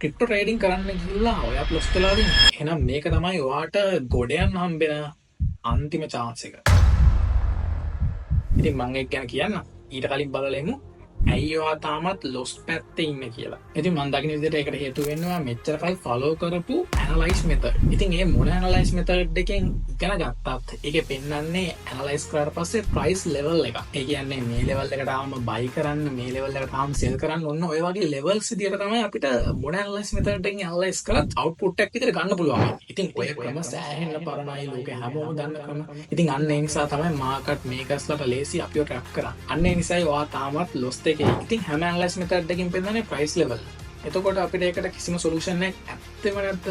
Crypto trading කරන්න ගිහිල්ලා ඔයා ප්ලස් වෙලා දින්. එහෙනම් මේක තමයි ඔයාට ගොඩ යන්න හම්බෙන අන්තිම chance එක. ඉතින් මම ඒක ගැන කියන්න. ඊට කලින් බලලෙමු. ඇයි ඔයා තාමත් ලොස් පැත්තේ ඉන්නේ කියලා. ඉතින් මම දකින විදිහට ඒකට හේතුව වෙනවා මෙච්චර කල් ෆලෝ කරපු ඇනලයිස් මෙතඩ්. ඉතින් මේ මොන ඇනලයිස් මෙතඩ් එකෙන් ඉගෙන ගත්තත් ඒකේ පෙන්වන්නේ ඇනලයිස් කරාට පස්සේ ප්‍රයිස් ලෙවල් එක. ඒ කියන්නේ මේ ලෙවල් එකට ආවම බයි කරන්න, මේ ලෙවල් එකට ආවම සෙල් කරන්න ඔන්න ඔය වගේ ලෙවල්ස් විදිහට තමයි අපිට මොන ඇනලයිස් මෙතඩ් එකෙන් ඇනලයිස් කරත් අවුට්පුට් එකක් විදිහට ගන්න පුළුවන්. ඉතින් ඔය ක්‍රම සෑහෙන්න පරණයි ලෝකේ හැමෝම දන්න ක්‍රම. ඉතින් අන්න ඒ නිසා තමයි මාකට් මේකර්ස්ලට ලේසි අපිව ට්‍රැප් කරන්නේ. අන්න ඒ නිසායි ඔයා තාමත් ලොස් ඉතින් හැම ඇනලයිස් මෙතඩ් එකකින් පෙන්නන්නේ ප්‍රයිස් ලෙවල්. එතකොට අපිට ඒකට කිසිම සොලියුෂන් එකක් ඇත්තෙම නැද්ද?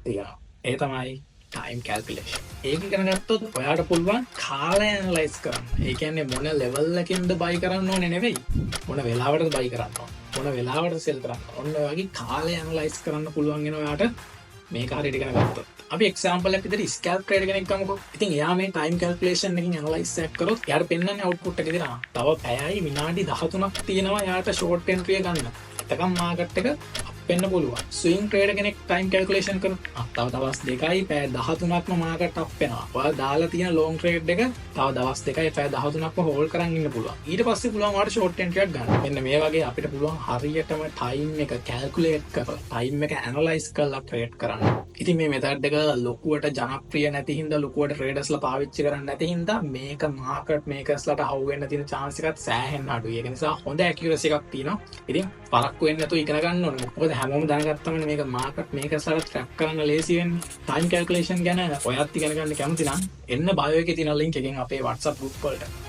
තියෙනවා. ඒ තමයි ටයිම් කැල්කියුලේෂන්. ඒක ඉගෙන ගත්තොත් ඔයාට පුළුවන් කාලය ඇනලයිස් කරන්න. ඒ කියන්නේ මොන ලෙවල් එකකින්ද බයි කරන්න ඕනේ නෙවෙයි. මොන වෙලාවටද බයි කරන්න ඕනේ. මොන වෙලාවටද සෙල් කරන්න ඕනේ. ඔන්න ඔය වගේ කාලය ඇනලයිස් කරන්න පුළුවන් වෙන ඔයාට මේක හරියට ඉගෙන ගත්තොත්. අපි එක්සැම්පල් එකක් විදිහට ස්කැල්ප් ට්‍රේඩර් කෙනෙක් ගමුකෝ. ඉතින් එයා මේ ටයිම් කැල්කියුලේෂන් එකකින් ඇනලයිස් එකක් කරොත් එයාට පෙන්වන්නේ අවුට්පුට් එක විදිහට. තව පැයයි විනාඩි 13ක් තියෙනවා එයාට ෂෝට් එන්ට්‍රි එක ගන්න. එතකම් මාකට් එක වෙන්න පුළුවන්. ස්විංග් ට්‍රේඩර් කෙනෙක් ටයිම් කැල්කියුලේෂන් කරන තව දවස් 2යි පැය 13ක්ම මාකට් අප් වෙනවා. ඔයාලා දාලා තියෙන ලොන්ග් ට්‍රේඩ් එක තව දවස් 2යි පැය 13ක්ම හෝල්ඩ් කරන් ඉන්න පුළුවන්. ඊට පස්සේ පුළුවන් ඔයාලට ෂෝට් එන්ට්‍රි එකක් ගන්න. මෙන්න මේ වගේ අපිට පුළුවන් හරියටම ටයිම් එක කැල්කියුලේට් කරලා ටයිම් එක ඇනලයිස් කරලා ට්‍රේඩ් කරන්න. ඉතින් මේ මෙතඩ් එක ලොකුවට ජනප්‍රිය නැති හින්දා ලොකුවට ට්‍රේඩර්ස්ලා පාවිච්චි කරන්නේ නැති හින්දා මේක මාකට් මේකර්ස්ලාට හවු වෙන්න තියෙන chance එකත් සෑහෙන්න අඩුයි. ඒක නිසා හොඳ ඇකියුරසි එකක් තියෙනවා. ඉතින් පරක්කු වෙන්නේ නැතුව ඉගෙන ගන්න ඕනේ. මොකද හැමෝම දැනගත්තම මේක මාකට් මේකර්ස්ලාට ට්‍රැක් කරන්න ලේසි වෙන්නේ. ටයිම් කැල්කියුලේෂන් ගැන ඔයත් ඉගෙන ගන්න කැමති නම් එන්න බයෝ එකේ තියෙන link එකෙන් අපේ WhatsApp group වලට